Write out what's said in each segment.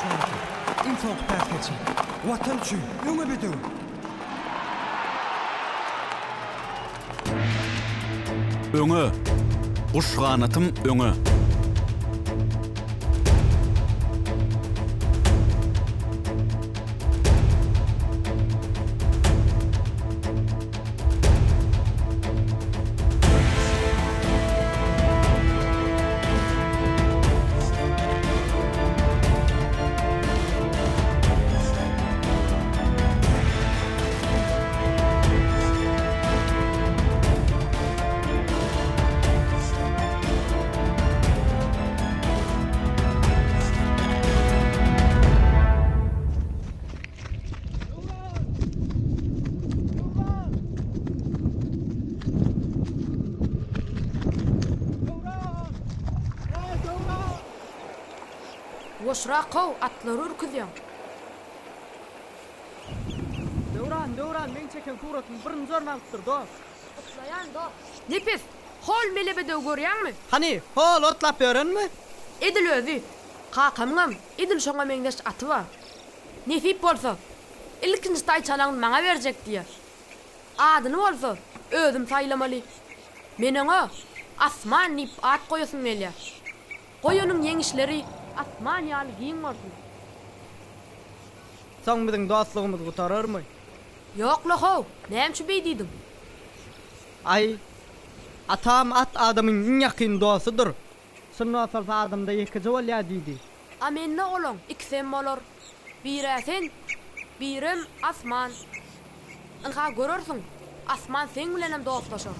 Aslanatı, insan pärtkeçi, vatan üçün, öňe bedöw. Öňe, uşganatym öňe. Woşra qow atlary ürküdýär. Döwran, men çeken suratym birini zornalypdyr da. Atlayan da. Nepes, hol mele bedew görýärmi? Hani, hol otlap örenmi? Edil özü. Qakamam, edil şoňa meňdeş aty bar. Nefip bolsa, ilkinji taýçanagyny maňa berjek diýer. Adyny bolsa, özüm saýlamaly. Meneňe asman nip at goýasym gelýär. Goýanyň ýeňişleri asman ýaly giň bolsun. Soň biziň dostlygymyzy gutararmy? Ýok loho, näme beýdidim? Ay, atam at adamyň iň ýakyn dostudyr. Şunu salsa adamda ýeki jowalýa diýdi. A menne olaň ikisem bolar. Biri sen, birim asman. Anha görürsiň, asman sen bilenem dostlaşar.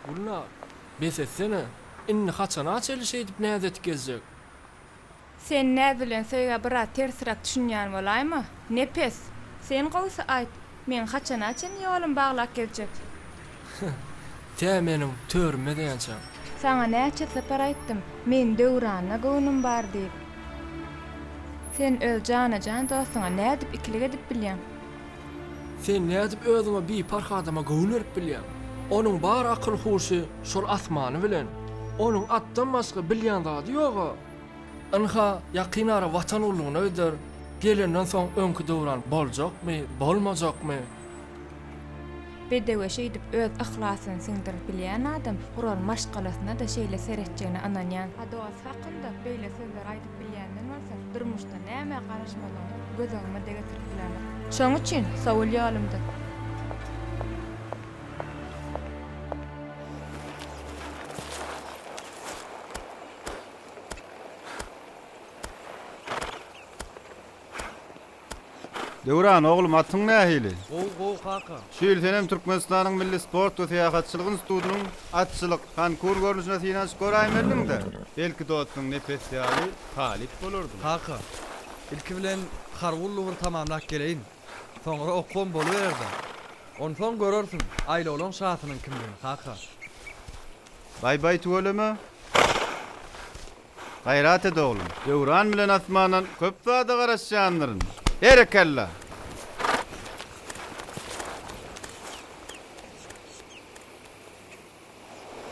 Gulna, besetsene, inni haçan açelyş edip näze gezjek? Sen näzilen söýge biraz tersirek düşünýän bolaýmy? Nepes, sen goýsa aýt, men haçan açan ýolum baglap geljek. Tä menim törme diýençem. Sana näçe separ aýtdym, men döwrana göwnüm bar diýip. Sen öz jana-jan dostuňa nädip ikilik edip bilýän? Sen nädip özüňe bir parha adama göwnürip bilýän? Onun bar akyl huşy şol asmany bilen. Onun atdan başga bilýän zady ýok. Anha ýakynara watan ullugyny öder. Gelenden soň öňkü döwran boljakmy, bolmajakmy? Bedewe şeýdip öz ihlasyn siňdirip bilýän adam gural maşgalasyna da şeýle seretjegine ananýan. Adas hakynda beýle sözler aýdyp bilýänden bolsa, durmuşda näme garaşmadan gözüňe degetirip bilenler. Şoň üçin sowulýalymdy. Döwran oglum atyň nähili? Go kaka. Şu ýyl senem Türkmenistanyň milli sport we syýahatçylyk institutynyň atçylyk konkur görnüşine synaş goraýmylyň-da. Belki dostum nepes ýaly talip bolardy. Kaka. İlki bilen harwullugy tamamlap geleýin. Soňra okun boluverdi. Onsoň görersiň aýla olan şahatynyň kimdigini kaka. Bay tügeleme. Gaýrat ede oglum. Döwran bilen asmanyň köp zada garaşýandyryň. Erekella.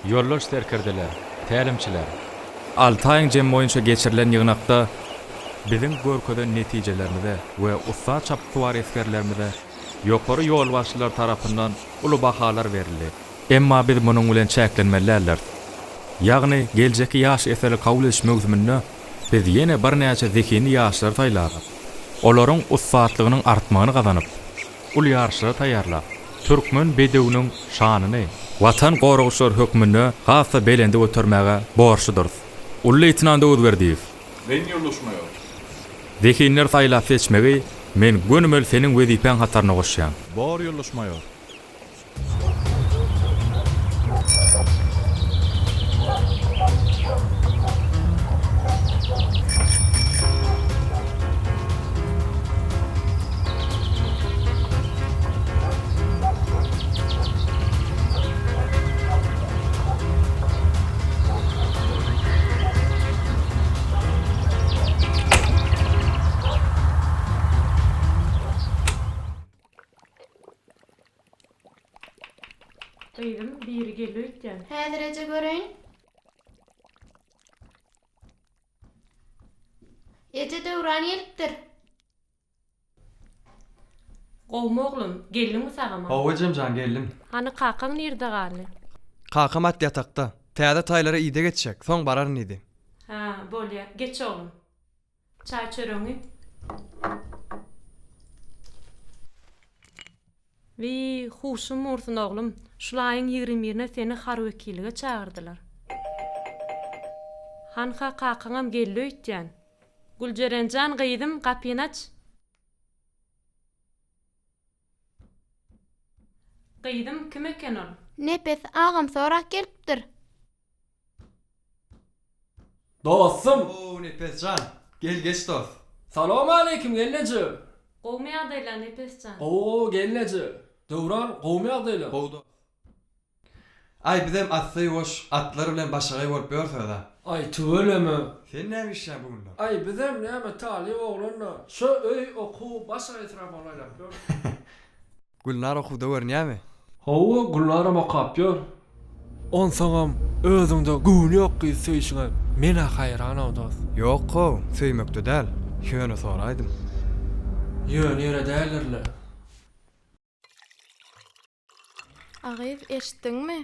Ýollar serkerdiler, tälimçiler, 6 aýyň jem boýunça geçirilen ýygnakda biziň görkezden netijelerimize we usta çapylar eskerlerimize ýokary ýol başçylar tarapyndan uly bahalar berildi. Emma biz munyň bilen çäklenmelärler. Ýagny geljeki ýaş eseri kabul ediş mögümünde biz ýene bir näçe zekini ýaşlar taýlaryk. Olaryň ustatlygynyň artmagyny gazanyp, ul ýarşylara taýýarlap, türkmen bedewiniň şanyny, watan goruguşlar hökmüni gasa belende götürmäge borçludur. Ul leýtenant Öwberdiýew. Men ýollaşmaýar. Zekinler taýlap seçmegi men gönümel seniň wezipen hatarına goşýan. Bar ýollaşmaýar. Gyýdym, biri gelýär. Häzirece göreýin. Ece döwran ýelipdir. Gowma oglum, geldiňmi sagama? Howajym jan geldim. Hani kakaň nerede galy? Kakam at yatakta. Täze taýlara ide geçecek. Soň barar nidi. Ha, bolýar. Geç oglum. Çay çöreňi. Vi huşum ursun oglum. Şulaýyň 21-ne seni har wekilige çağırdylar. Hanha kakaňam gelýär. Güljerenjan gyýdym, gapyny aç. Gyýdym, kim eken ol? Nepes agam sorak gelipdir. Dostum, Oo, Nepes jan. Gel geç dost. salam aleykum, gelneje. Gowmy ýagdaýlar nepesjan. Oo, gelneje. Döwran, gowmy ýagdaýlar. Gowda. Ay bizem atly boş atlar bilen başagy bolup ýörse da. Ay tüweleme. Sen näme işler bugün? Ay bizem näme talib oglanda. Şu öý oku başa etraf olaylar. Gülnar okuda görnýärmi? Hawa gullarama kapýar. On saňam özüňde güni ýokky söýüşiňe mena haýran oldas. Ýok-ko, söýmekde däl. Şöne soraýdym. Ýöne ýere dälirler. Agyz eşitdiňmi?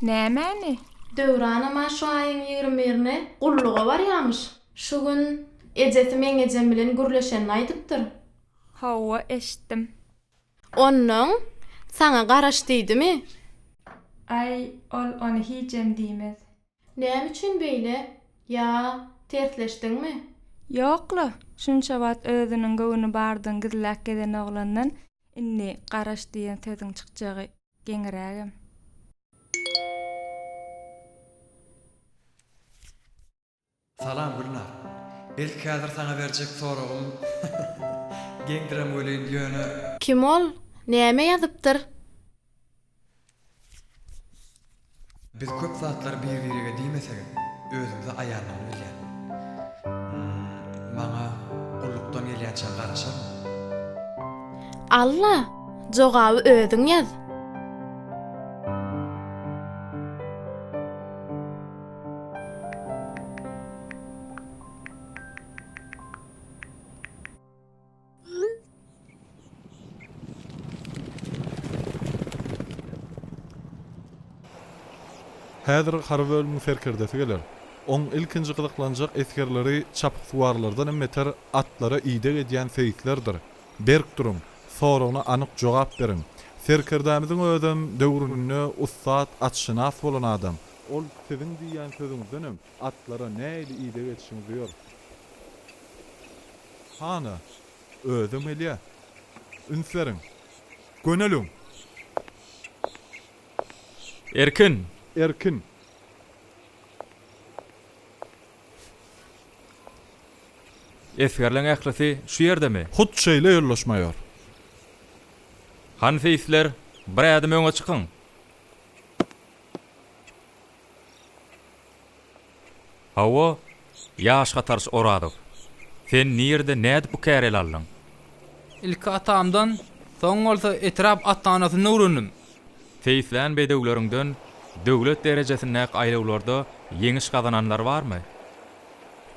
Nämäni? Döwranama şu aýyň 21-ne gulluga barýarmyş. Şu gün ejesi meňejem bilen gürleşenini aýdypdyr. Hawa eşitdim. Onun sana garaşdydymy? Ay, ol onu hijem diýmez. Näme üçin beýle? Ya tersleşdiňmi? Ýokla, şunça wat özüniň göwüni bardyň gizlak geden oglandan inni garaş diýen söziň çykjagy geňirägem. Salam Gülnar. Belki häzir sana berjek soragym. Geňdirem öleýin ýöne. Kim ol? Näme ýazypdyr? Biz köp zatlar bir-biriге diýmesek, özüňizi aýanlap bilýän. Maňa gullukdan gelýänçe garaşar. Allah, jogaby özüň ýaz. Häzir har bölümiň serkerdesi geler. Oň ilkinji gyzyklanjak eskerleri çapyk suwarlardan emmeter atlara ide edýän seýislerdir. Berk durun, soragyna anyk jogap berin. Serkerdämiziň özüm döwründe ustat atşynas bolan adam. Ol siziň diýen sözüňizden atlara näme ide etişiňizi ýör. Hana, özüm elýä. Ünslerin. Gönelüm. Erkin, Erkin. eskerleň ählisi şu ýerdemi? Hut şeýle ýollaşmaýar. Han seýisler, bir adam öňe çykyň. Hawa, ýaş gatarys oradyp. Sen nirde nädip bu kärel aldyň? İlki atamdan, soň bolsa etrap atanasyny öwrendim. Seýislen bedewleriňden döwlet derejesinde aýlawlarda ýeňiş gazananlar barmy?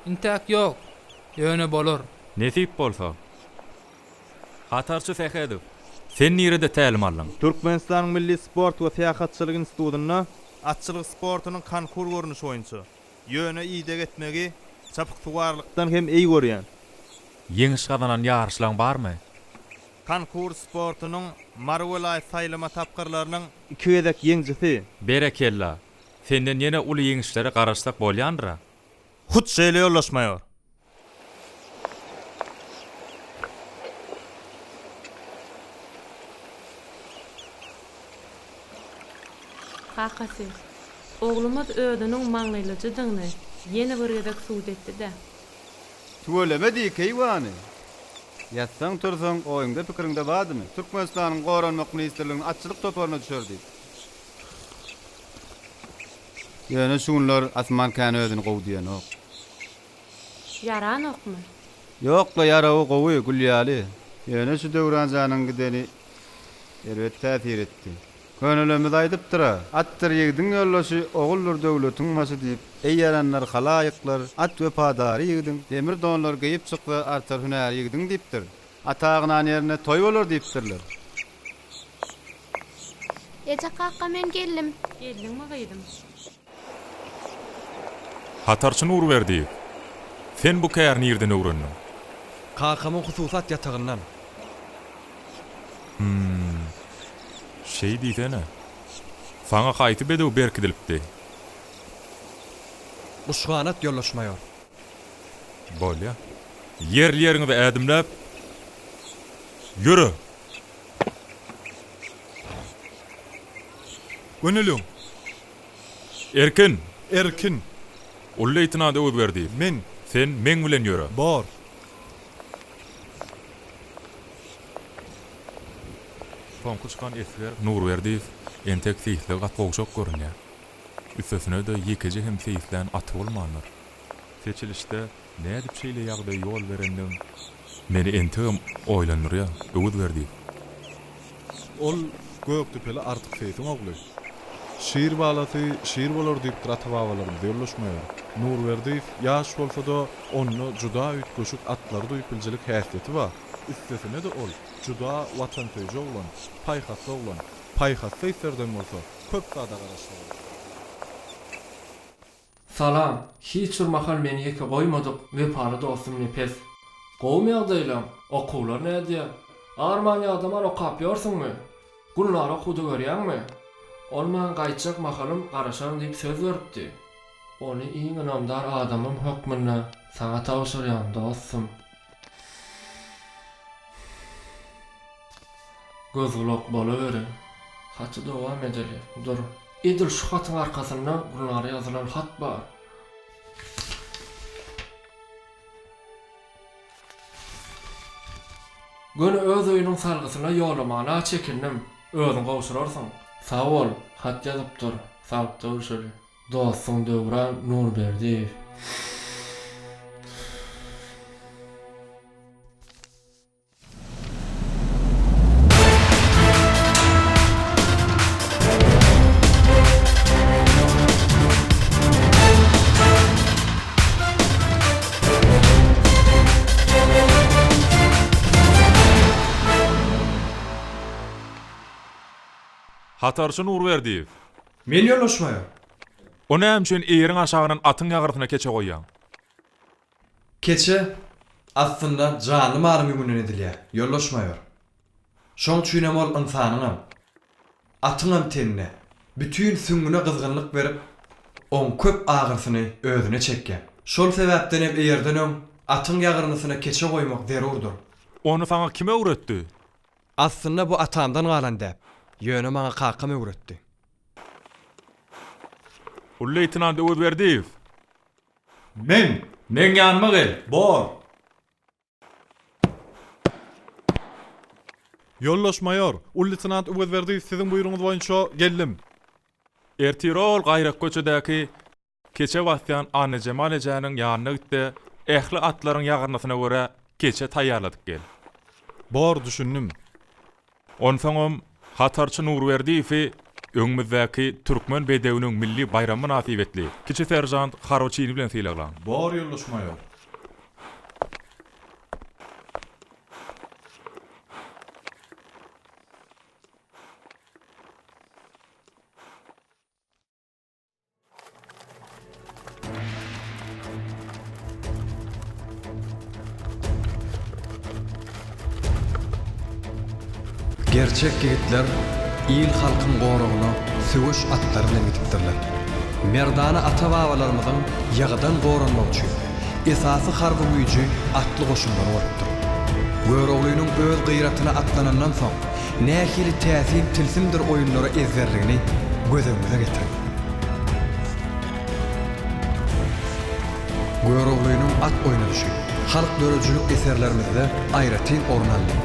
intäk ýok. Ýöne bolar. Nesip bolsa. Hatarçy Sehedow. Sen nirede tälim aldyň? Türkmenistanyň Milli Sport we Seýahatçylyk Institutyna atçylyk sportunyň konkur görnüşi boýunça ýöne ýygy etmegi çapyk tuwarlykdan hem iyi görýän. Ýeňiş gazanan ýarşylaň barmy? Konkur sportunyň Marwelay saýlama tapkyrlarynyň 2 gezek ýeňjisi. Berekella. Senden ýene uly ýeňişlere garaşsak bolýandyra. Hut şeýle ýollaşmaýar. Kakasy. Oglumyz ödüniň maňlylyjydygyny ýene bir gezek suwd etdi-de. Tuweleme keýwany. Ýatsaň tursaň oýunda pikiriňde bardymy? Türkmenistanyň Goranmak ministrliginiň atçylyk toparyna düşerdi. Ýöne şunlar asman kan özüni gowdýan ok. Yaran okmy? Ýokla yarawy gowy gülýäli. Ýöne şu döwranjanyň gideni elbet täsir etdi. Könülümüz aýdypdyra. Attyr ýigdiň ýollaşy ogullar döwletiň masy diýip, eýyaranlar halaýyklar, at wepadary ýigdiň, demir donlar geýip çykdy, artar hünär ýigdiň diýipdir. Atagynyň ýerine toý bolar diýipdirler. Eje kakka men geldim. Geldiňmi gaýdym? Hatarçy Nurberdi. Sen bu kär nirden öwrendiň? Kakamyň hususat ýatagyndan. Şey diýsene. Saňa gaýtyp edew berkidilipdi. Uşganat ýollaşmaýar. Bolýa. Ýerlerini ädimläp ýürü. Gönülüm. Erkin. Erkin. Ul leýtenant Öwberdi. Men. Sen meň bilen ýöre. Bor. Konkurskan esger Nurberdi entek fiýle gatgowşok görünýär. Üstesine de ýekiji hem fiýlen aty bolmanlar. Seçilişde nädip şeýle ýagdaý ýol berendim. Meni entegim oýlanýar, Öwberdi. Ol gökdüpeli artyk feýtiň ogly. Şiir balasy, şiir bolar diýip tratawalarym ýollaşmaýar. Nurberdi ýaş bolsa-da onu juda ütköşük atlar duýup biljilik häsiýeti bar. Üstesine de ol juda watantöýje bolan, paýhatly bolan, paýhatly ýerden bolsa köp sada garaşlar. Salam, hiç bir mahal meni ýeke goýmadyk we para dostum nepes. Gowmy ýagdaýlar, okuwlar näde? Arman ýagdamar okap ýorsunmy? Gunlar okudy görýärmi? Olman gaýtjak mahalym garaşan diýip söz beripdi. Ony iň ynamdar adamym hökmünde saňa tawşyrýan dostum. Gözülok bolaveri. Hatı dowam edeli. Dur. Edil şu hatyň arkasynda gunlara ýazylan hat bar. Göni öz öýüniň salgysyna ýolamana çekindim. Özüň gowşurarsyň. Sag bol, hat ýazypdyr. Sagda görüşeli. Dostum Döwran Nurberdi. Hatarçy Nurberdi. Men ýollaşmaýar. O näme üçin eýeriň aşagynan atyň ýagyryna keçe goýýan? Keçe aslında canlı malum ýümünden edilýär. Ýollaşmaýar. Şoň üçin hem ol insanyňam. Atyňam tenne. Bütün süňüne gyzgynlyk berip, on köp agyrysyny özüne çekýän. Şol sebäpden hem eýerden atyň ýagyryna keçe goýmak zerurdur. Onu saňa kim öwretdi? Aslında bu atamdan galan däp. Ýöne maňa kakam öwretdi. Ul leýtenant Öwberdi. Men. Men ýanyma gel. Bor. Ýollaşmaýar. Ul leýtenant Öwberdi siziň buýrugyňyz boýunça geldim. Ertirol gaýrak köçedäki keçe wagtdan Anna Cemal ejanyň ýanyna gitdi. Ähli atlaryň ýagyryna görä keçe taýýarladyk gel. Bor düşündim. Onsoňam Hatarçy Nurberdi öňümizdäki türkmen bedewiniň milli bayramy nasibetli kiçi serjant Haroçini bilen syýlaglan. Bor ýollaşmaýar. Gerçek gigitler il halkın goruguna söwüş atlar bilen gitipdirler. Merdana ata-babalarymyzyň ýagydan goranmak üçin esasy harby güýji atly goşunlar bolupdyr. Göroglynyň öz gyratyna atlanandan soň nähili täsir tilsimdir oýunlara ezberligini gözüňize getirin. Göroglynyň at oýnanyşy halk dörejülük eserlerimizde aýratyn orun aldy.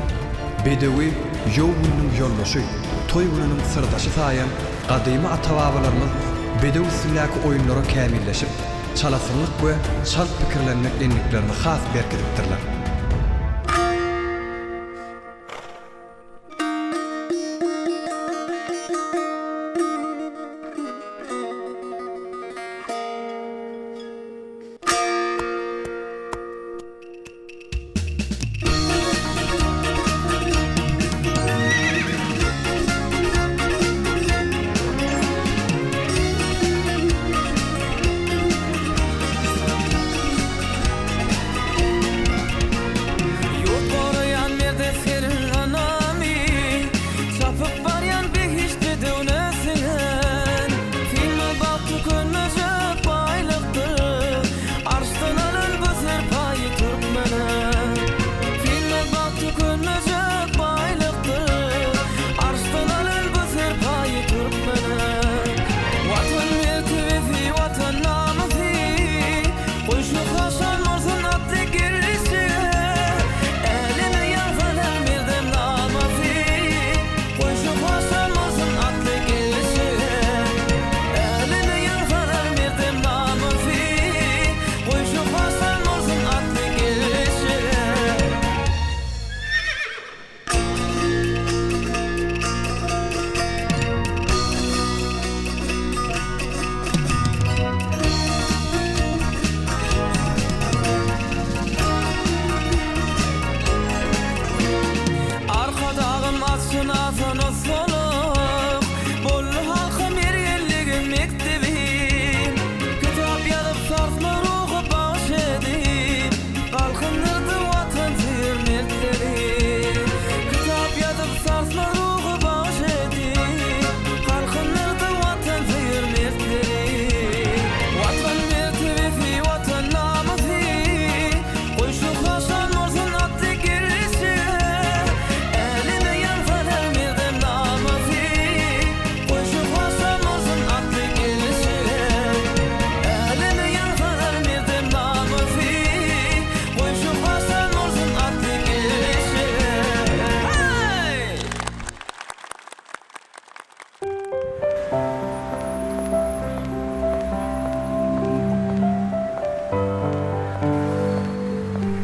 Bedewi ýowunyň ýollaşy, toýgunyň sırdaşy saýan gadymy ata-babalarymyz bedewi üstünläki oýunlara kämilleşip, çalasylyk we çal pikirlenmek enliklerini has berkitipdirler.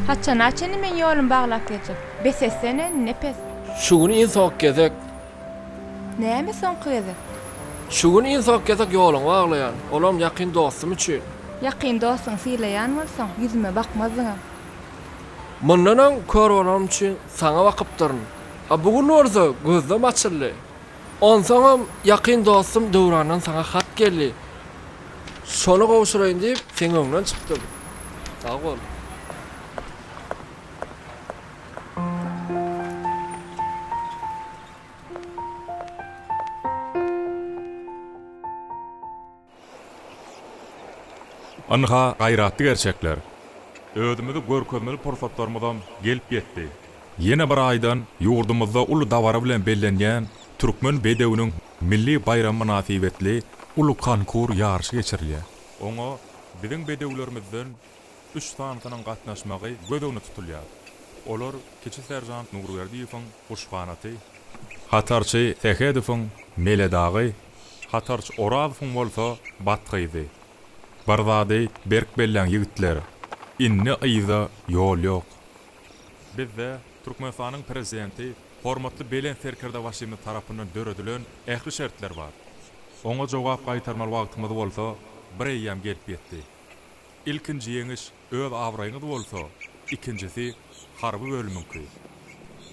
Haçanaçyny men ýolum baglap geçip, besesene nepes. Şugun insok gezek. Näme soňky gezek? Şugun insok gezek ýoluň baglayan. Olam ýakyn dostum üçin. Ýakyn dostuň sylaýan bolsaň, ýüzüme bakmazyňam. Mundan kör bolam üçin saňa bakypdyryn. A bugun orza gözüm açyldy. Onsoňam ýakyn dostum Döwrandan saňa hat geldi. Şonu gowşuraýyn diýip seň öňden çykdym. Sag bol. Anha gaýratly gerçekler. Özümizi görkezmeli pursatlarymyzdan gelip ýetdi. Ýene bir aýdan ýurdumyzda uly dawara bilen bellenýän türkmen bedewiniň milli bayramy nasibetli uly konkur ýarşy geçirilýär. Oňa biziň bedewlerimizden 3 sanynyň gatnaşmagy gödöwne tutulýar. Olar kiçi serjant Nurberdiýewiň Kuşbanaty, Hatarçy Tehedowyň Meledagy, Hatarç Orazowyň bolsa Batgydy. Barzady berk bellen ýigitler. Inni aýza ýol ýok. Bizde Türkmenistanyň prezidenti hormatly Belen Serkerda Başymy tarapyndan döredilen ähli şertler bar. Oňa jogap gaýtarmal wagtymyz bolsa, bir eýýam gelip ýetdi. İlkinji ýeňiş öz awraýyňyz bolsa, ikincisi harby bölümünki.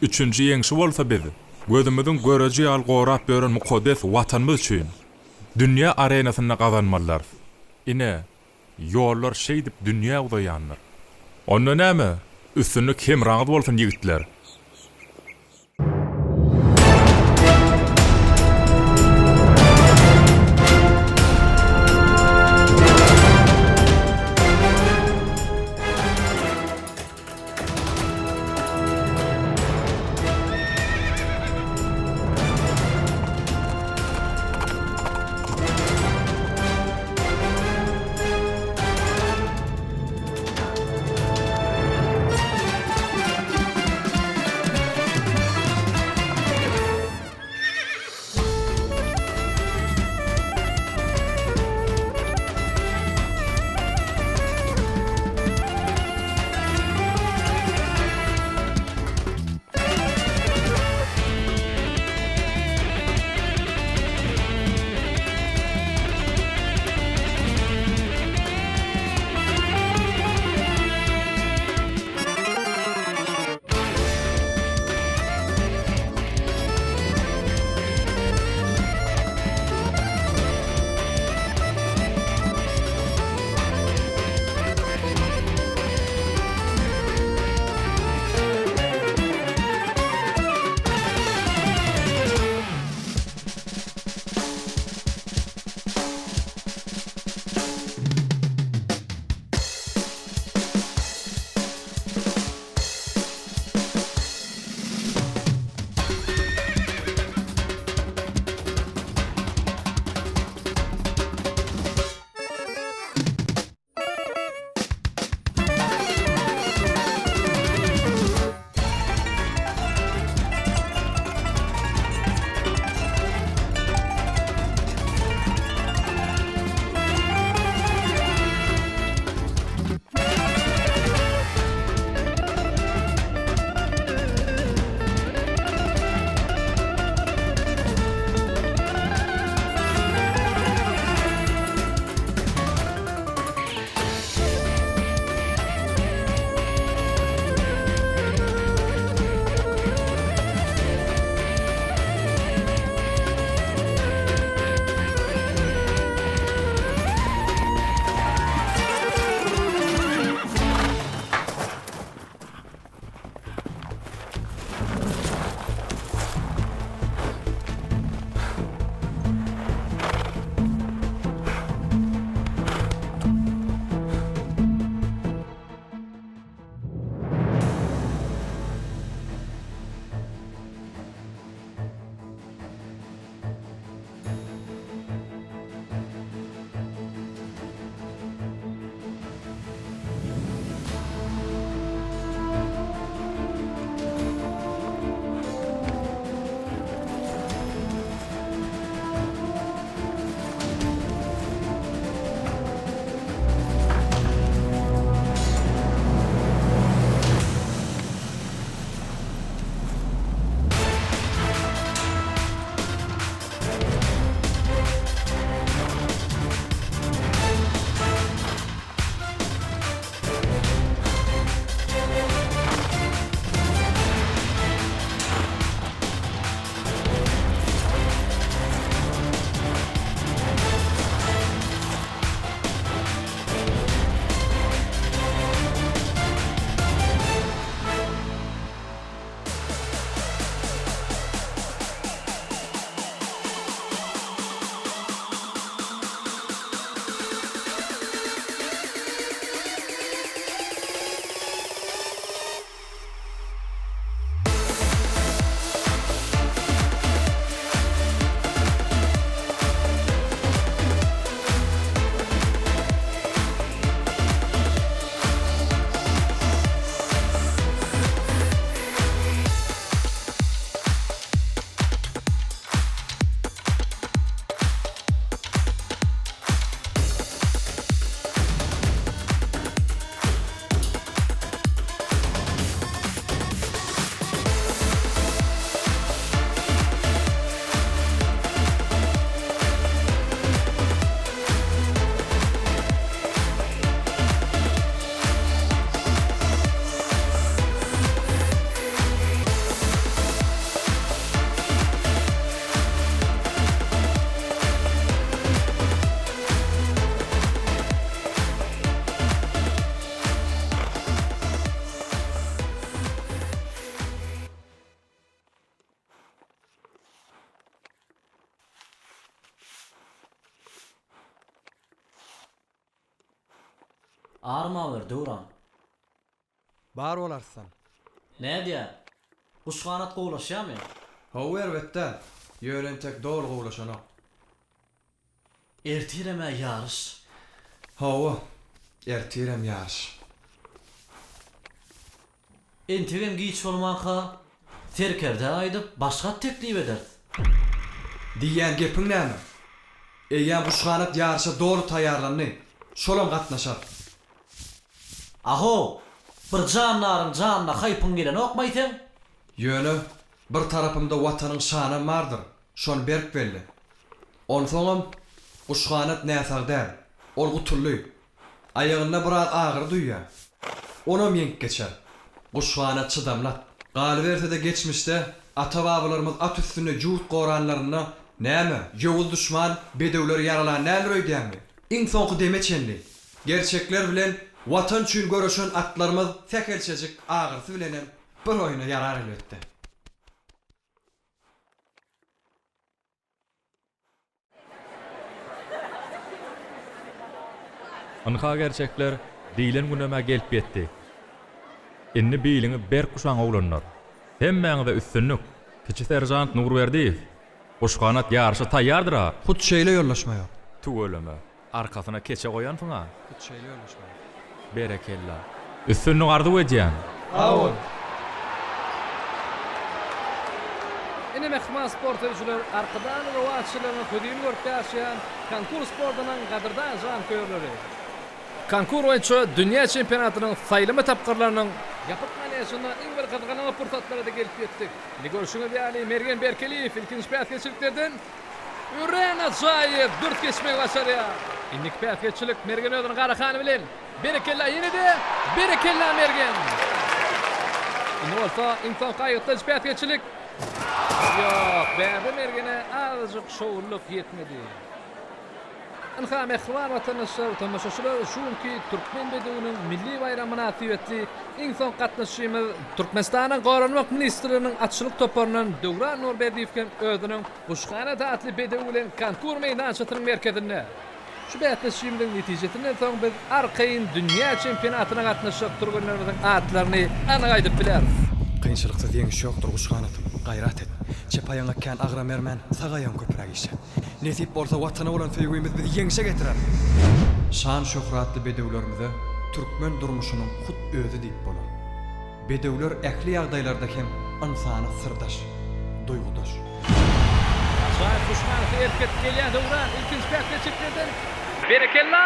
Üçünji ýeňişi bolsa biz gözümizden göreji al gorap beren mukaddes watanymyz üçin dünýä arenasyna gazanmalar. Ine ýollar şey dip dünýä uzaýanlar. Onda näme? Üstünde kim raňy bolsun ýigitler. Arma ver Döwran. Bar olarsan. Nädä? Kuşganat gowlaşýarmy? Hawa elbetde. Ýören tek dol gowlaşana. Ertireme ýarış. Hawa. Ertirem ýarş. Entigem giç bolmanka terkerde aýdyp başga teklip eder. Diýen gepin näme? Eýär kuşganat ýarşa dol taýýarlandy. Şolam gatnaşar. Aho, bir janlaryň janna haýpyň gelen okmaýsyň? Ýöne bir tarapymda watanyň şany bardyr. Şol berk belli. Onsoňam kuşganat näsag däl. Ol gutully. Ayagynda biraz agyr duýýar. Onam ýenk geçer. Kuşganat çydamlat. Galberse de geçmişde ata-babalarymyz at üstüne juut goranlaryna näme? Ýowul düşman bedewler yaralan näler öýdýärmi? Iň soňky demeçendi. Gerçekler bilen watan üçin görüşen atlarymyz tekelçejik agyrsy bilen bir oýuna yarar elbetde. Anha gerçekler diýilen güneme gelip ýetdi. Inni biýliňi ber kuşaňa ulanlar. Hemmäňe üstünlük. Kiçi serjant Nurberdiýew. Kuşganat ýarşy taýýardyr ha. Hut şeýle ýollaşmaýar. Tuweleme. Arkasyna keçe goýansyňa. Hut şeýle ýollaşmaýar. Berekella. Üstünlük ardy edýän. Awul. Ine mehman sportçular arkadan we watçylaryň hödüni görüp ýaşaýan Kankur sportynyň gadyrdan jan köýerleri. Kankur boýunça dünýä çempionatynyň saýlama tapgyrlarynyň ýapyk maneşyna iň bir gyzganyň pursatlary da gelip ýetdik. Ligorşuňa ýaly Mergen Berkeliýew ilkinji päsgeçiliklerden Ürena Zaýew dürt geçmek başarýar. Indik päsgeçilik Mergen ödüň Garahany bilen berekella ýene-de berekella Mergen. Ine bolsa insan gaýytda päsgeçilik Yok, bäde Mergene azıcık şowluk ýetmedi. Anha mehwan watandaşlar, tamaşaçylar şunki Türkmen bedewiniň milli bayramyna atywetli iň soň gatnaşymyz Türkmenistanyň Goranmak ministriniň atçylyk toparynyň Döwran Nurberdiýew özüniň Kuşganat atly bedew bilen Kankur meýdançynyň merkezinde. Şu gatnaşymyň netijesinde soň biz arkaýyn dünýä çempionatyna gatnaşyp turganlarymyzyň atlaryny anyk aýdyp bileris. Kynçylykda diýen iş ýokdur Kuşganatym. Gaýrat et. Çepaýyňa kan agra mermen sagaýan köpüräk işe. Nesip bolsa watana bolan feýgimiz bizi ýeňişe getirer. Şan şöhratly bedewlerimize türkmen durmuşynyň hut özü diýip bolar. Bedewler ähli ýagdaýlarda hem insana sırdaş, duýgudaş. Şahit Kuşganat erket gelýän Döwran ilkinji päsgeçiliklerden berekella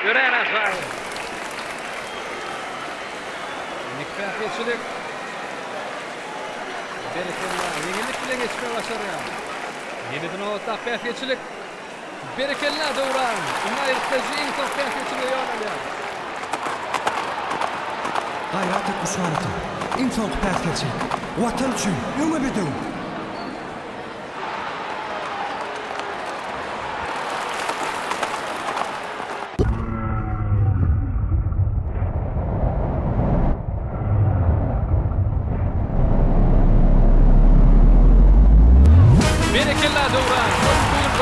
Ürena Zaýew. Päsgeçilik berekella ýeňillik bilen geçmeye başarýar. Ýene-de nowatda päsgeçilik berekella Döwran. Unda ertesi iň soň päsgeçilik ýönelýär. Gaýrat et Kuşganatym. Iň soňky päsgeçilik. Watan üçin ýöňe bedew. Berekella Döwran.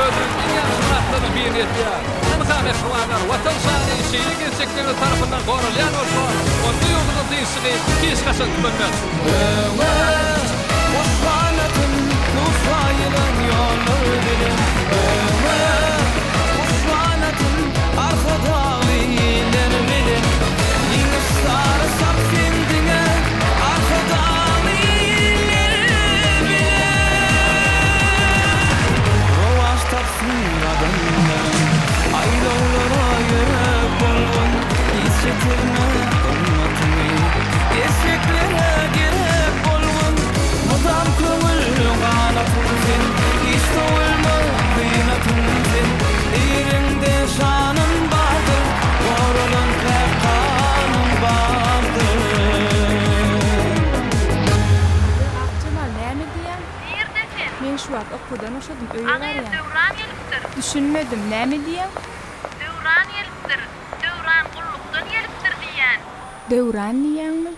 Özüň iň ýaxşy matlaryny beýan etýär. Anha mehwanlar watan şany şeýle gerçekleri tarapyndan goralýan bolsa, onda ýoluny diýişini hiç gaçan bilmez. Kuşganatym tufaylan ýollar bilen. Kuşganatym arkada ýylar bilen. Ýene sary sap sendiňe arkada ýylar bilen. Rowaş tapsyn adamlar aýdawlara ýörek bolgun isjetme ummatyny esleklere gerek bolgun mudam köňül ganatyn sen hiç doýulma kıynatyn sen ýerinde şanyn bardyr goralan kanyn bardyr. Akçalar näme diýen? Nerdesin? Men şu wagt okudan oşadym öýe barýan. Döwran gelipdir. Düşünmedim, näme diýen? Döwran gelipdir. Döwran gullukdan gelipdir diýen. Döwran diýenmi?